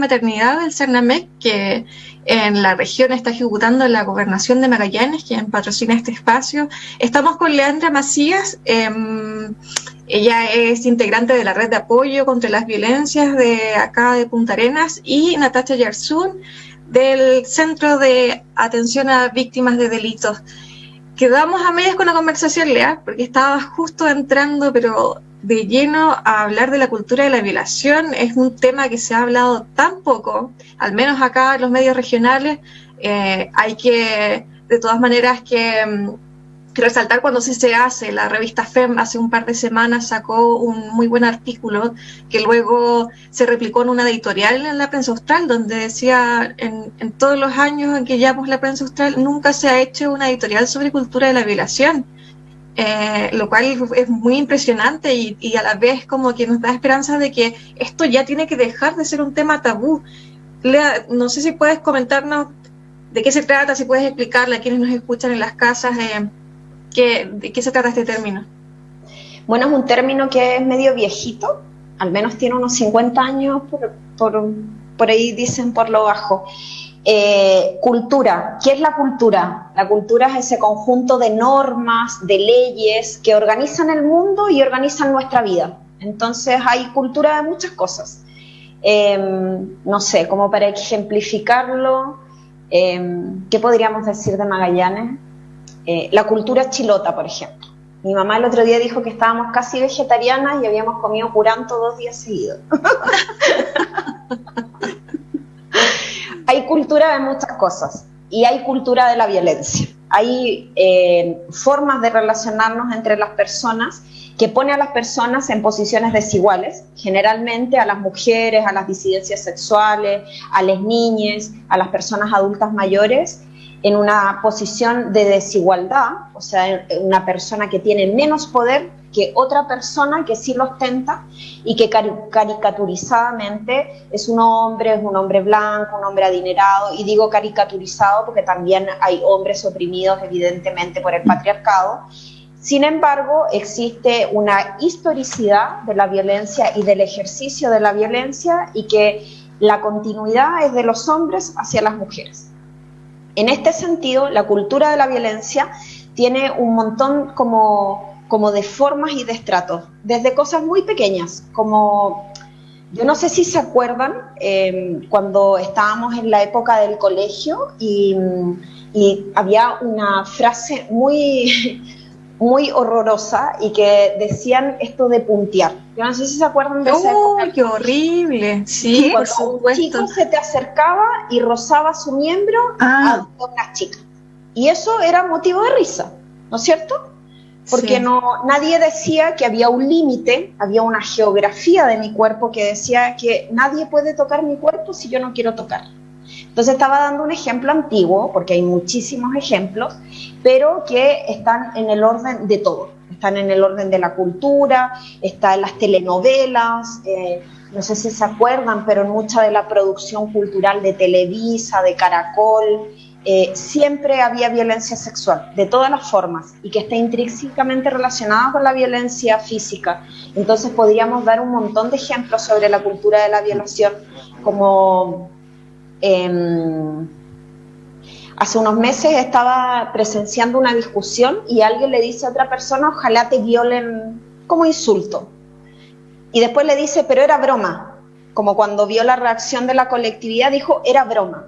maternidad del CERNAMEC, que en la región está ejecutando la Gobernación de Magallanes, quien patrocina este espacio. Estamos con Leandra Macías. Ella es integrante de la red de apoyo contra las violencias de acá de Punta Arenas, y Natasha Yarzún, del Centro de Atención a Víctimas de Delitos. Quedamos a medias con la conversación, Lea, porque estaba justo entrando, pero de lleno, a hablar de la cultura de la violación. Es un tema que se ha hablado tan poco, al menos acá en los medios regionales. Hay que, de todas maneras, que resaltar cuando sí se hace. La revista FEM hace un par de semanas sacó un muy buen artículo que luego se replicó en una editorial en la Prensa Austral, donde decía, en todos los años en que llevamos la Prensa Austral, nunca se ha hecho una editorial sobre cultura de la violación. Lo cual es muy impresionante y a la vez como que nos da esperanza de que esto ya tiene que dejar de ser un tema tabú. Lea, no sé si puedes comentarnos de qué se trata, si puedes explicarle a quienes nos escuchan en las casas de qué se trata este término. Bueno, es un término que es medio viejito, al menos tiene unos 50 años, por ahí dicen por lo bajo. Cultura. ¿Qué es la cultura? La cultura es ese conjunto de normas, de leyes que organizan el mundo y organizan nuestra vida. Entonces hay cultura de muchas cosas. No sé, como para ejemplificarlo, ¿qué podríamos decir de Magallanes? La cultura chilota, por ejemplo. Mi mamá el otro día dijo que estábamos casi vegetarianas y habíamos comido curanto 2 días seguidos. Hay cultura de muchas cosas y hay cultura de la violencia. Hay formas de relacionarnos entre las personas que pone a las personas en posiciones desiguales, generalmente a las mujeres, a las disidencias sexuales, a las niñas, a las personas adultas mayores, en una posición de desigualdad, o sea, una persona que tiene menos poder que otra persona que sí lo ostenta y que caricaturizadamente es un hombre blanco, un hombre adinerado, y digo caricaturizado porque también hay hombres oprimidos evidentemente por el patriarcado. Sin embargo, existe una historicidad de la violencia y del ejercicio de la violencia, y que la continuidad es de los hombres hacia las mujeres. En este sentido, la cultura de la violencia tiene un montón como de formas y de estratos, desde cosas muy pequeñas, como, yo no sé si se acuerdan, cuando estábamos en la época del colegio y había una frase muy horrorosa y que decían esto de puntear. Yo no sé si se acuerdan de esa época. ¡Qué horrible! Sí, por supuesto. Un chico se te acercaba y rozaba su miembro a una chica. Y eso era motivo de risa, ¿no es cierto? Porque sí. Nadie decía que había un límite, había una geografía de mi cuerpo que decía que nadie puede tocar mi cuerpo si yo no quiero tocar. Entonces estaba dando un ejemplo antiguo, porque hay muchísimos ejemplos, pero que están en el orden de todo. Están en el orden de la cultura, están las telenovelas, no sé si se acuerdan, pero en mucha de la producción cultural de Televisa, de Caracol, siempre había violencia sexual, de todas las formas, y que está intrínsecamente relacionada con la violencia física. Entonces podríamos dar un montón de ejemplos sobre la cultura de la violación, como hace unos meses estaba presenciando una discusión y alguien le dice a otra persona, ojalá te violen, como insulto, y después le dice, pero era broma, como cuando vio la reacción de la colectividad, dijo, era broma.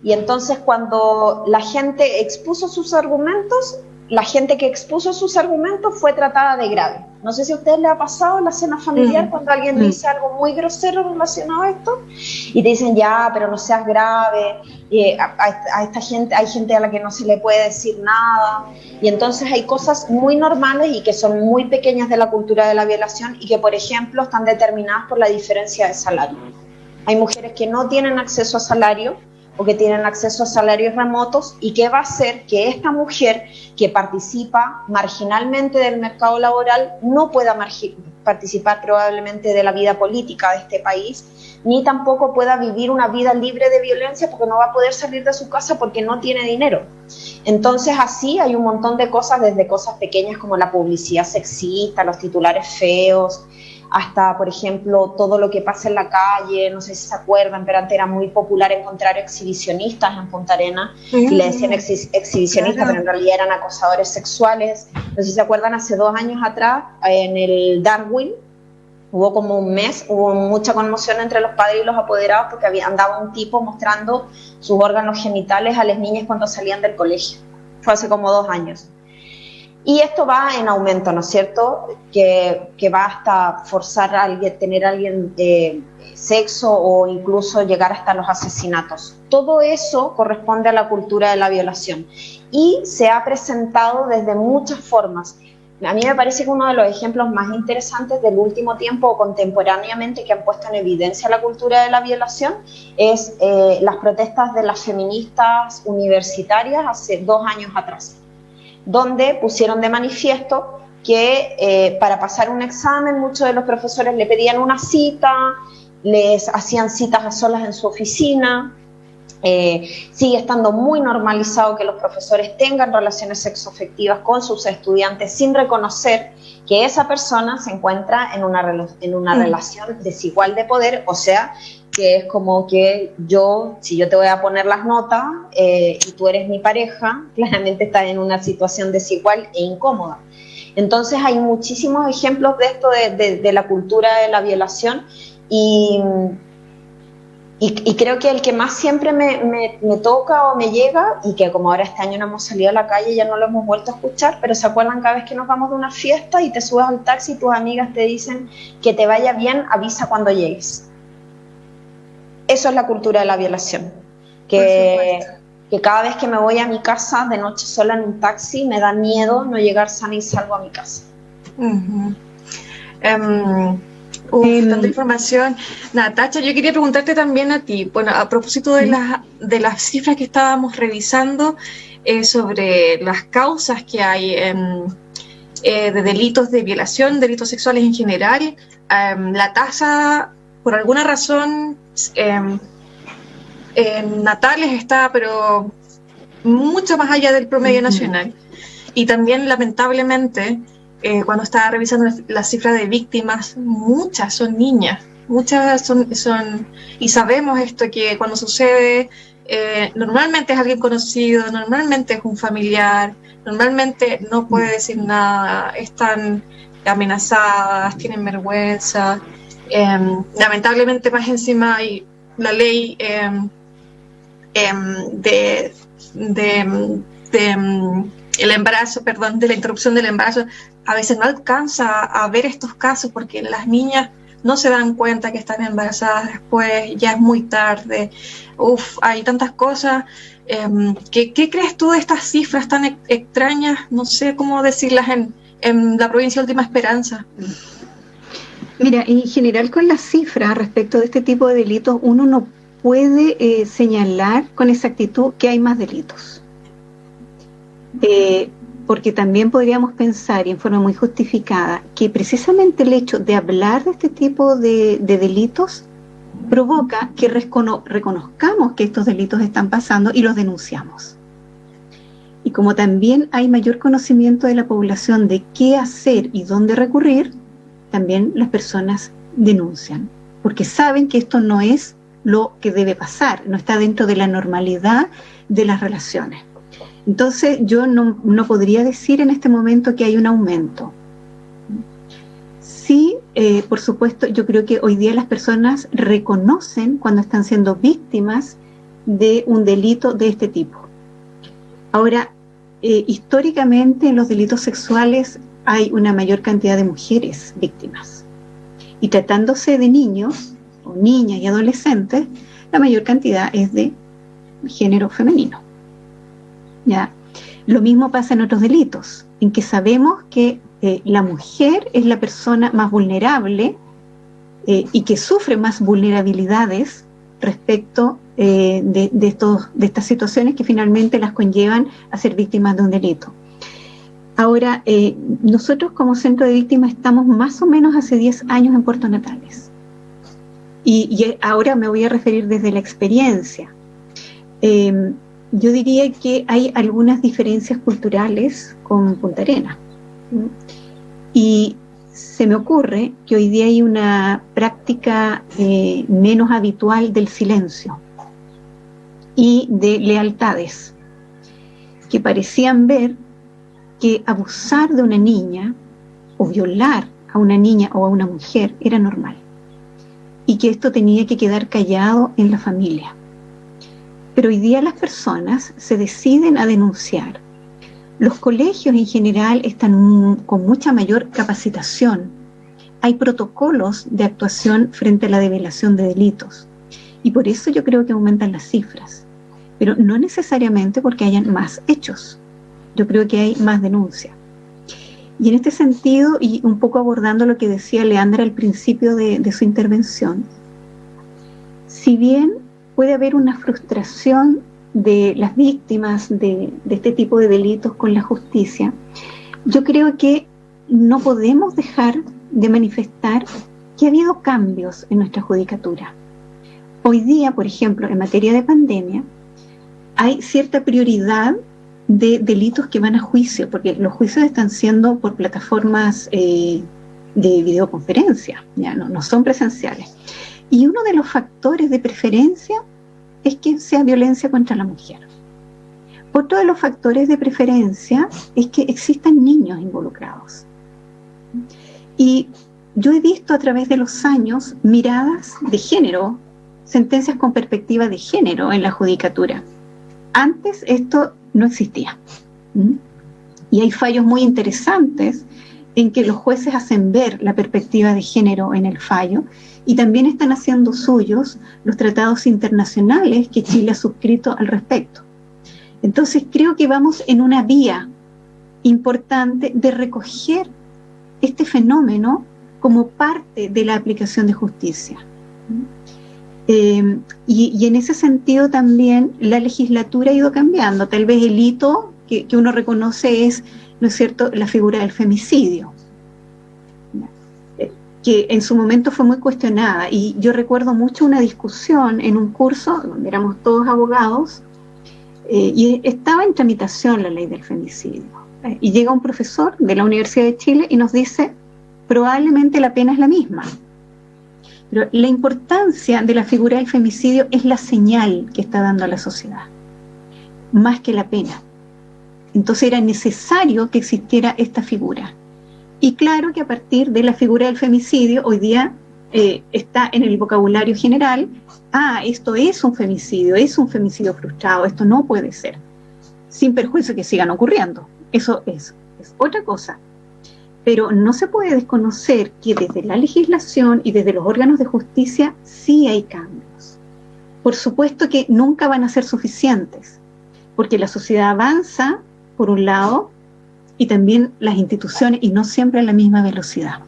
Y entonces cuando la gente expuso sus argumentos, la gente que expuso sus argumentos fue tratada de grave. No sé si a ustedes les ha pasado en la cena familiar cuando alguien dice algo muy grosero relacionado a esto y te dicen, ya, pero no seas grave, a esta gente, hay gente a la que no se le puede decir nada, y entonces hay cosas muy normales y que son muy pequeñas de la cultura de la violación y que, por ejemplo, están determinadas por la diferencia de salario. Hay mujeres que no tienen acceso a salario o que tienen acceso a salarios remotos, y que va a hacer que esta mujer que participa marginalmente del mercado laboral no pueda participar probablemente de la vida política de este país, ni tampoco pueda vivir una vida libre de violencia, porque no va a poder salir de su casa porque no tiene dinero. Entonces así hay un montón de cosas, desde cosas pequeñas como la publicidad sexista, los titulares feos, hasta, por ejemplo, todo lo que pasa en la calle. No sé si se acuerdan, pero antes era muy popular encontrar exhibicionistas en Punta Arenas, y le decían exhibicionistas, pero en realidad eran acosadores sexuales. No sé si se acuerdan, hace 2 años atrás, en el Darwin, hubo como un mes, hubo mucha conmoción entre los padres y los apoderados porque andaba un tipo mostrando sus órganos genitales a las niñas cuando salían del colegio. Fue hace como 2 años. Y esto va en aumento, ¿no es cierto? Que va hasta forzar a alguien, tener a alguien sexo, o incluso llegar hasta los asesinatos. Todo eso corresponde a la cultura de la violación y se ha presentado desde muchas formas. A mí me parece que uno de los ejemplos más interesantes del último tiempo o contemporáneamente que han puesto en evidencia la cultura de la violación es las protestas de las feministas universitarias hace 2 años atrás, donde pusieron de manifiesto que para pasar un examen muchos de los profesores le pedían una cita, les hacían citas a solas en su oficina. Sigue estando muy normalizado que los profesores tengan relaciones sexoafectivas con sus estudiantes sin reconocer que esa persona se encuentra en una relación desigual de poder, o sea, que es como que si yo te voy a poner las notas y tú eres mi pareja, claramente estás en una situación desigual e incómoda. Entonces hay muchísimos ejemplos de esto, de la cultura de la violación, y creo que el que más siempre me toca o me llega, y que como ahora este año no hemos salido a la calle, ya no lo hemos vuelto a escuchar, pero se acuerdan cada vez que nos vamos de una fiesta y te subes al taxi y tus amigas te dicen que te vaya bien, avisa cuando llegues. Eso es la cultura de la violación, que cada vez que me voy a mi casa de noche sola en un taxi me da miedo no llegar sana y salvo a mi casa. Tanta información. Natacha, yo quería preguntarte también a ti, bueno, a propósito de las cifras que estábamos revisando sobre las causas que hay de delitos de violación, delitos sexuales en general. La tasa, por alguna razón, en Natales está, pero mucho más allá del promedio nacional. Y también, lamentablemente, cuando estaba revisando las cifras de víctimas, muchas son niñas, muchas son, y sabemos esto, que cuando sucede, normalmente es alguien conocido, normalmente es un familiar, normalmente no puede decir nada, están amenazadas, tienen vergüenza. Lamentablemente, más encima hay la ley el embarazo, perdón, de la interrupción del embarazo. A veces no alcanza a ver estos casos porque las niñas no se dan cuenta que están embarazadas después, ya es muy tarde. Hay tantas cosas. ¿Qué crees tú de estas cifras tan extrañas? No sé cómo decirlas en la provincia de Última Esperanza. Mira, en general con las cifras respecto de este tipo de delitos, uno no puede señalar con exactitud que hay más delitos. Porque también podríamos pensar, y en forma muy justificada, que precisamente el hecho de hablar de este tipo de delitos provoca que reconozcamos que estos delitos están pasando y los denunciamos. Y como también hay mayor conocimiento de la población de qué hacer y dónde recurrir, también las personas denuncian, porque saben que esto no es lo que debe pasar, no está dentro de la normalidad de las relaciones. Entonces yo no podría decir en este momento que hay un aumento. Sí, por supuesto, yo creo que hoy día las personas reconocen cuando están siendo víctimas de un delito de este tipo. Ahora, históricamente en los delitos sexuales hay una mayor cantidad de mujeres víctimas. Y tratándose de niños, o niñas y adolescentes, la mayor cantidad es de género femenino. ¿Ya? Lo mismo pasa en otros delitos, en que sabemos que la mujer es la persona más vulnerable y que sufre más vulnerabilidades respecto de estas situaciones que finalmente las conllevan a ser víctimas de un delito. Ahora, nosotros como Centro de Víctimas estamos más o menos hace 10 años en Puerto Natales. Y ahora me voy a referir desde la experiencia. Yo diría que hay algunas diferencias culturales con Punta Arenas. Y se me ocurre que hoy día hay una práctica menos habitual del silencio y de lealtades, que parecían ver que abusar de una niña o violar a una niña o a una mujer era normal, y que esto tenía que quedar callado en la familia. Pero hoy día las personas se deciden a denunciar. Los colegios en general están con mucha mayor capacitación. Hay protocolos de actuación frente a la develación de delitos. Y por eso yo creo que aumentan las cifras. Pero no necesariamente porque hayan más hechos. Yo creo que hay más denuncia. Y en este sentido, y un poco abordando lo que decía Leandra al principio de su intervención, si bien puede haber una frustración de las víctimas de este tipo de delitos con la justicia, yo creo que no podemos dejar de manifestar que ha habido cambios en nuestra judicatura. Hoy día, por ejemplo, en materia de pandemia, hay cierta prioridad de delitos que van a juicio, porque los juicios están siendo por plataformas de videoconferencia, ya no son presenciales. Y uno de los factores de preferencia es que sea violencia contra la mujer. Otro de los factores de preferencia es que existan niños involucrados. Y yo he visto a través de los años miradas de género, sentencias con perspectiva de género en la judicatura. Antes esto no existía. Y hay fallos muy interesantes en que los jueces hacen ver la perspectiva de género en el fallo, y también están haciendo suyos los tratados internacionales que Chile ha suscrito al respecto. Entonces creo que vamos en una vía importante de recoger este fenómeno como parte de la aplicación de justicia. Y en ese sentido también la legislatura ha ido cambiando. Tal vez el hito que uno reconoce es, ¿no es cierto?, la figura del femicidio, que en su momento fue muy cuestionada. Y yo recuerdo mucho una discusión en un curso donde éramos todos abogados, y estaba en tramitación la ley del femicidio. Y llega un profesor de la Universidad de Chile y nos dice, probablemente la pena es la misma. Pero la importancia de la figura del femicidio es la señal que está dando a la sociedad, más que la pena. Entonces era necesario que existiera esta figura. Y claro que a partir de la figura del femicidio, hoy día está en el vocabulario general, esto es un femicidio frustrado, esto no puede ser, sin perjuicio que sigan ocurriendo. Eso es otra cosa. Pero no se puede desconocer que desde la legislación y desde los órganos de justicia sí hay cambios. Por supuesto que nunca van a ser suficientes, porque la sociedad avanza, por un lado, y también las instituciones, y no siempre a la misma velocidad.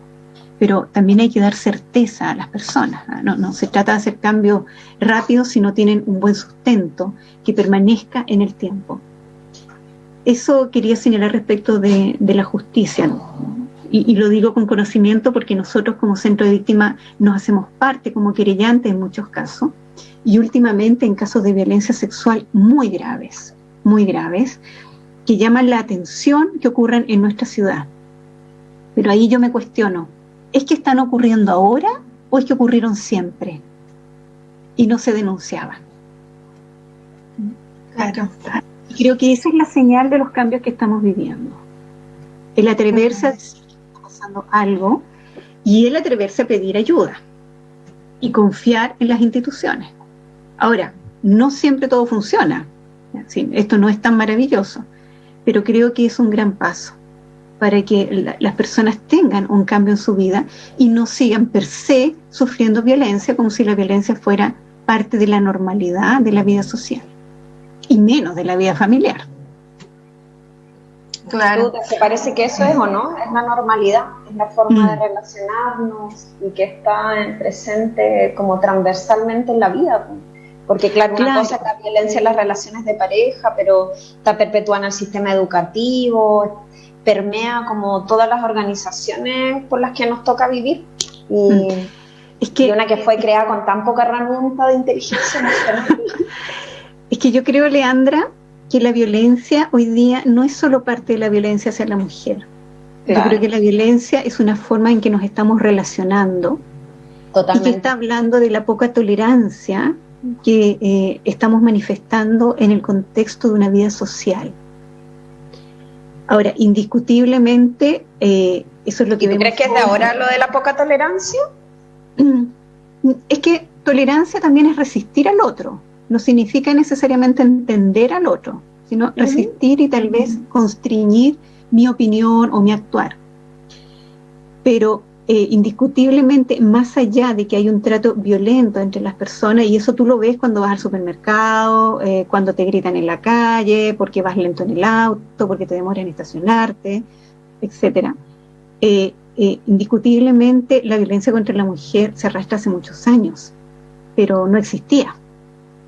Pero también hay que dar certeza a las personas. No se trata de hacer cambios rápidos si no tienen un buen sustento que permanezca en el tiempo. Eso quería señalar respecto de la justicia, ¿no? Y lo digo con conocimiento porque nosotros como centro de víctimas nos hacemos parte como querellantes en muchos casos, y últimamente en casos de violencia sexual muy graves, que llaman la atención que ocurran en nuestra ciudad. Pero ahí yo me cuestiono, ¿es que están ocurriendo ahora o es que ocurrieron siempre y no se denunciaban? Claro. Y creo que esa es la señal de los cambios que estamos viviendo. El atreverse a decir que está pasando algo, y el atreverse a pedir ayuda y confiar en las instituciones. Ahora, no siempre todo funciona. Sí, esto no es tan maravilloso, pero creo que es un gran paso para que las personas tengan un cambio en su vida y no sigan per se sufriendo violencia como si la violencia fuera parte de la normalidad de la vida social y menos de la vida familiar. Claro. ¿Te parece que eso es o no? Es la normalidad, es la forma de relacionarnos y que está presente como transversalmente en la vida. Porque claro, una cosa es la violencia en las relaciones de pareja, pero está perpetuada en el sistema educativo, permea como todas las organizaciones por las que nos toca vivir. Y una que fue creada con tan poca herramienta de inteligencia emocional. Es que yo creo, Leandra, que la violencia hoy día no es solo parte de la violencia hacia la mujer. Yo creo que la violencia es una forma en que nos estamos relacionando. Totalmente. Y que está hablando de la poca tolerancia que estamos manifestando en el contexto de una vida social. Ahora, indiscutiblemente, eso es lo que ¿Y tú vemos. crees que es de ahora lo de la poca tolerancia? Es que tolerancia también es resistir al otro. No significa necesariamente entender al otro, sino resistir y tal vez constreñir mi opinión o mi actuar. Pero indiscutiblemente, más allá de que hay un trato violento entre las personas, y eso tú lo ves cuando vas al supermercado, cuando te gritan en la calle, porque vas lento en el auto, porque te demoran en estacionarte, etcétera. Indiscutiblemente la violencia contra la mujer se arrastra hace muchos años, pero no existía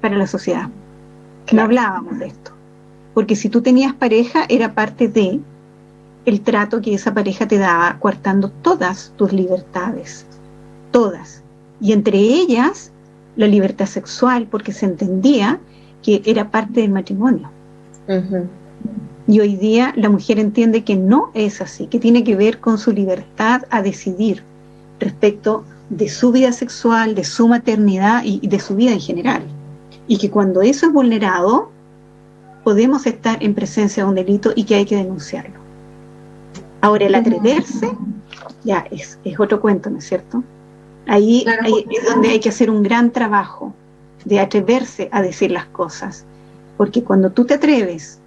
para la sociedad. No hablábamos de esto, porque si tú tenías pareja era parte de el trato que esa pareja te daba, coartando todas tus libertades, todas, y entre ellas la libertad sexual, porque se entendía que era parte del matrimonio. Y hoy día la mujer entiende que no es así, que tiene que ver con su libertad a decidir respecto de su vida sexual, de su maternidad y de su vida en general. Y que cuando eso es vulnerado, podemos estar en presencia de un delito y que hay que denunciarlo. Ahora, el atreverse ya es otro cuento, ¿no es cierto? Ahí es donde hay que hacer un gran trabajo de atreverse a decir las cosas. Porque cuando tú te atreves,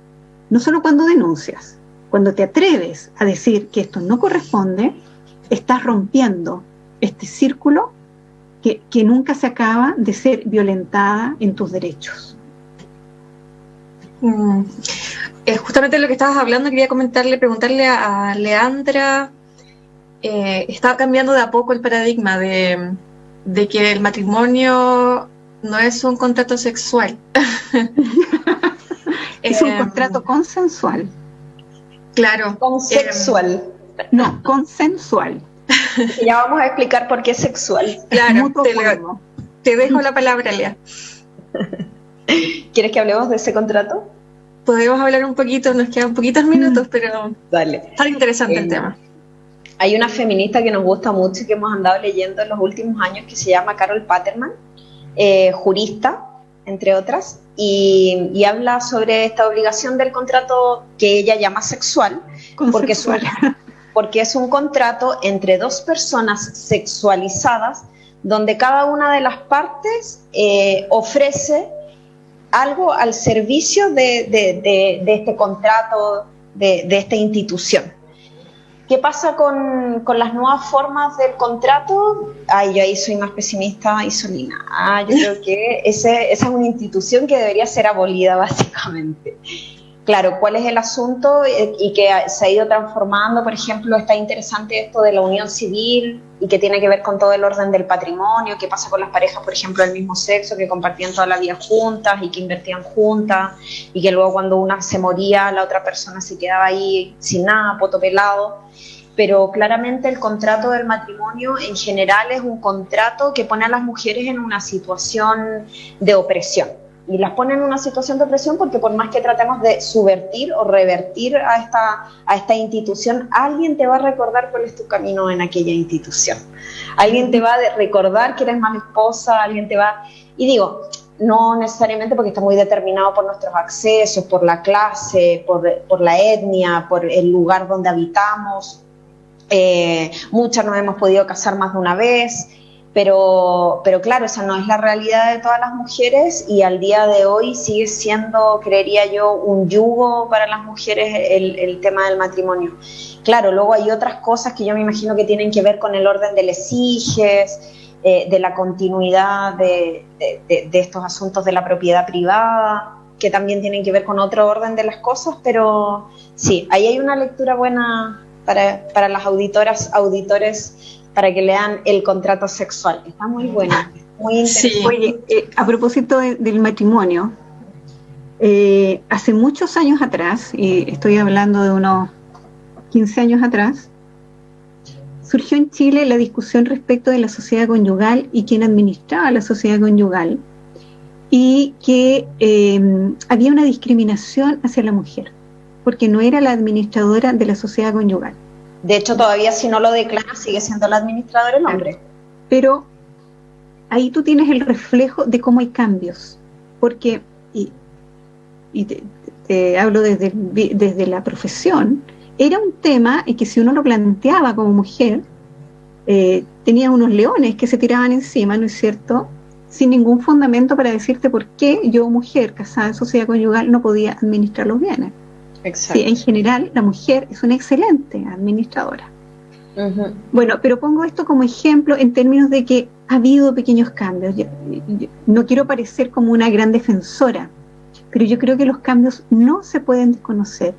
no solo cuando denuncias, cuando te atreves a decir que esto no corresponde, estás rompiendo este círculo que nunca se acaba de ser violentada en tus derechos. Justamente lo que estabas hablando, quería preguntarle a Leandra, está cambiando de a poco el paradigma de que el matrimonio no es un contrato sexual. Es un contrato consensual. Claro. Consexual. No, consensual. Ya vamos a explicar por qué es sexual. Claro, te dejo la palabra, Lea. ¿Quieres que hablemos de ese contrato? Podemos hablar un poquito, nos quedan poquitos minutos, pero dale. Está interesante el tema. Hay una feminista que nos gusta mucho y que hemos andado leyendo en los últimos años que se llama Carol Paterman, jurista, entre otras, y habla sobre esta obligación del contrato que ella llama sexual, porque es un contrato entre dos personas sexualizadas donde cada una de las partes ofrece algo al servicio de este contrato, de esta institución. ¿Qué pasa con las nuevas formas del contrato? Yo ahí soy más pesimista, Isolina. Yo creo que esa es una institución que debería ser abolida, básicamente. Claro, ¿cuál es el asunto? Y que se ha ido transformando, por ejemplo, está interesante esto de la unión civil y que tiene que ver con todo el orden del patrimonio, qué pasa con las parejas, por ejemplo, del mismo sexo, que compartían toda la vida juntas y que invertían juntas y que luego cuando una se moría, la otra persona se quedaba ahí sin nada, poto pelado. Pero claramente el contrato del matrimonio en general es un contrato que pone a las mujeres en una situación de opresión. Y las pone en una situación de opresión porque por más que tratemos de subvertir o revertir a esta institución, alguien te va a recordar cuál es tu camino en aquella institución. Alguien te va a recordar que eres mala esposa, alguien te va... Y digo, no necesariamente porque está muy determinado por nuestros accesos, por la clase, por la etnia, por el lugar donde habitamos. Muchas nos hemos podido casar más de una vez, pero claro, esa no es la realidad de todas las mujeres y al día de hoy sigue siendo, creería yo, un yugo para las mujeres el tema del matrimonio. Claro, luego hay otras cosas que yo me imagino que tienen que ver con el orden de les hijes, de la continuidad de estos asuntos de la propiedad privada, que también tienen que ver con otro orden de las cosas, pero sí, ahí hay una lectura buena para las auditores, para que lean El contrato sexual. Está muy buena, muy interesante. Sí. Oye, a propósito del matrimonio, hace muchos años atrás, y estoy hablando de unos 15 años atrás, surgió en Chile la discusión respecto de la sociedad conyugal y quién administraba la sociedad conyugal, y que había una discriminación hacia la mujer, porque no era la administradora de la sociedad conyugal. De hecho, todavía si no lo declara, sigue siendo el administrador el hombre. Pero ahí tú tienes el reflejo de cómo hay cambios, porque, y te hablo desde la profesión, era un tema y que si uno lo planteaba como mujer, tenía unos leones que se tiraban encima, ¿no es cierto?, sin ningún fundamento para decirte por qué yo, mujer casada en sociedad conyugal, no podía administrar los bienes. Exacto. Sí, en general, la mujer es una excelente administradora. Uh-huh. Bueno, pero pongo esto como ejemplo en términos de que ha habido pequeños cambios. Yo no quiero parecer como una gran defensora, pero yo creo que los cambios no se pueden desconocer,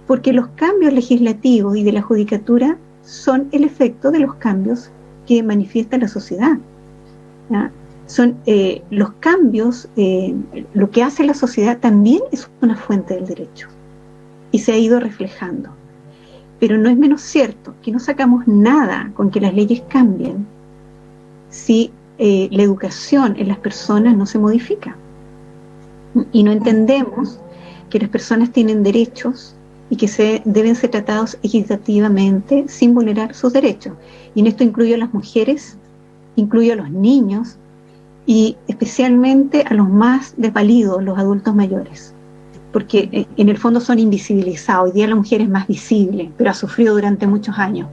porque los cambios legislativos y de la judicatura son el efecto de los cambios que manifiesta la sociedad, ¿ya? Son los cambios, lo que hace la sociedad también es una fuente del derecho y se ha ido reflejando. Pero no es menos cierto que no sacamos nada con que las leyes cambien si la educación en las personas no se modifica. Y no entendemos que las personas tienen derechos y que deben ser tratados equitativamente sin vulnerar sus derechos. Y en esto incluyo a las mujeres, incluyo a los niños y especialmente a los más desvalidos, los adultos mayores. Porque en el fondo son invisibilizados. Hoy día la mujer es más visible, pero ha sufrido durante muchos años.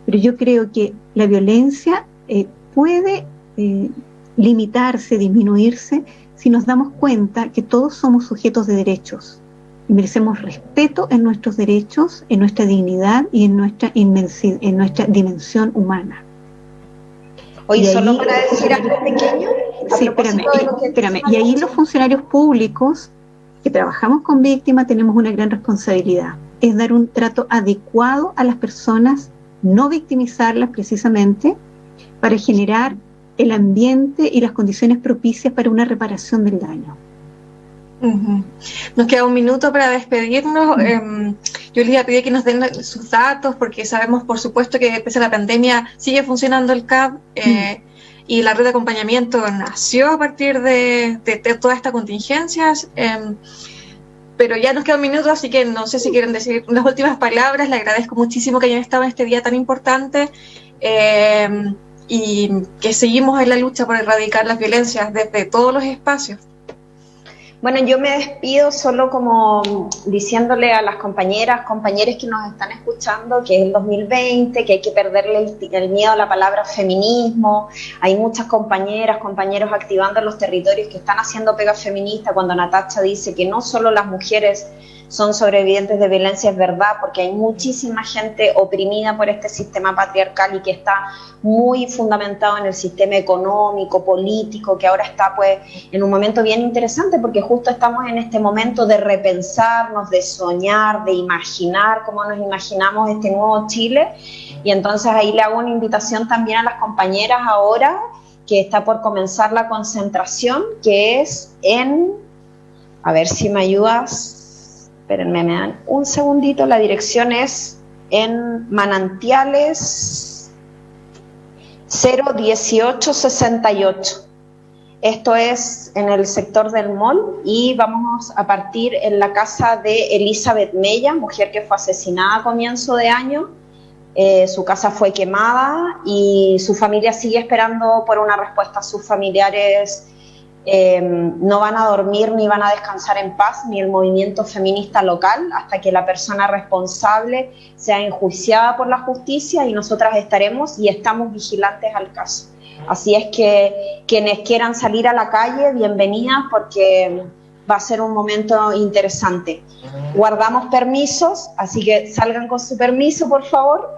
Pero yo creo que la violencia puede limitarse, disminuirse, si nos damos cuenta que todos somos sujetos de derechos y merecemos respeto en nuestros derechos, en nuestra dignidad y en nuestra dimensión humana. Oye, solo para decir algo pequeño. Sí, espérame. Y ahí los funcionarios públicos que trabajamos con víctimas tenemos una gran responsabilidad, es dar un trato adecuado a las personas, no victimizarlas precisamente, para generar el ambiente y las condiciones propicias para una reparación del daño. Uh-huh. Nos queda un minuto para despedirnos. Yo les iba a pedir que nos den sus datos, porque sabemos, por supuesto, que pese a la pandemia sigue funcionando el CAP, y la red de acompañamiento nació a partir de todas estas contingencias, pero ya nos queda un minuto, así que no sé si quieren decir unas últimas palabras. Les agradezco muchísimo que hayan estado en este día tan importante, y que seguimos en la lucha por erradicar las violencias desde todos los espacios. Bueno, yo me despido solo como diciéndole a las compañeros que nos están escuchando que es el 2020, que hay que perderle el miedo a la palabra feminismo. Hay muchas compañeros activando los territorios que están haciendo pega feminista. Cuando Natacha dice que no solo las mujeres son sobrevivientes de violencia, es verdad, porque hay muchísima gente oprimida por este sistema patriarcal y que está muy fundamentado en el sistema económico, político, que ahora está pues en un momento bien interesante, porque justo estamos en este momento de repensarnos, de soñar, de imaginar cómo nos imaginamos este nuevo Chile. Y entonces ahí le hago una invitación también a las compañeras ahora, que está por comenzar la concentración, que es a ver si me ayudas. Espérenme, me dan un segundito. La dirección es en Manantiales 01868. Esto es en el sector del mall y vamos a partir en la casa de Elizabeth Mella, mujer que fue asesinada a comienzo de año. Su casa fue quemada y su familia sigue esperando por una respuesta. Sus familiares no van a dormir ni van a descansar en paz, ni el movimiento feminista local, hasta que la persona responsable sea enjuiciada por la justicia, y nosotras estaremos y estamos vigilantes al caso. Así es que quienes quieran salir a la calle, bienvenidas, porque va a ser un momento interesante. Guardamos permisos, así que salgan con su permiso, por favor.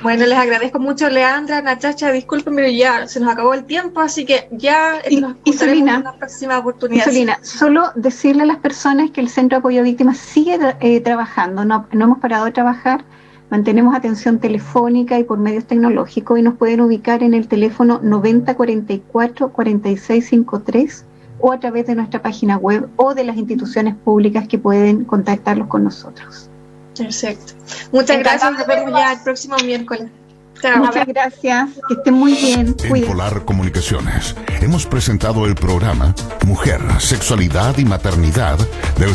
Bueno, les agradezco mucho, Leandra, Natacha, disculpen, pero ya se nos acabó el tiempo, así que ya nos encontraremos en una próxima oportunidad. Solina, solo decirle a las personas que el Centro de Apoyo a Víctimas sigue trabajando, no hemos parado de trabajar, mantenemos atención telefónica y por medios tecnológicos, y nos pueden ubicar en el teléfono 9044-4653 o a través de nuestra página web o de las instituciones públicas que pueden contactarlos con nosotros. Perfecto. Muchas gracias. Nos vemos ya el próximo miércoles. Chao. Muchas gracias. Que estén muy bien. En Polar Comunicaciones hemos presentado el programa Mujer, Sexualidad y Maternidad del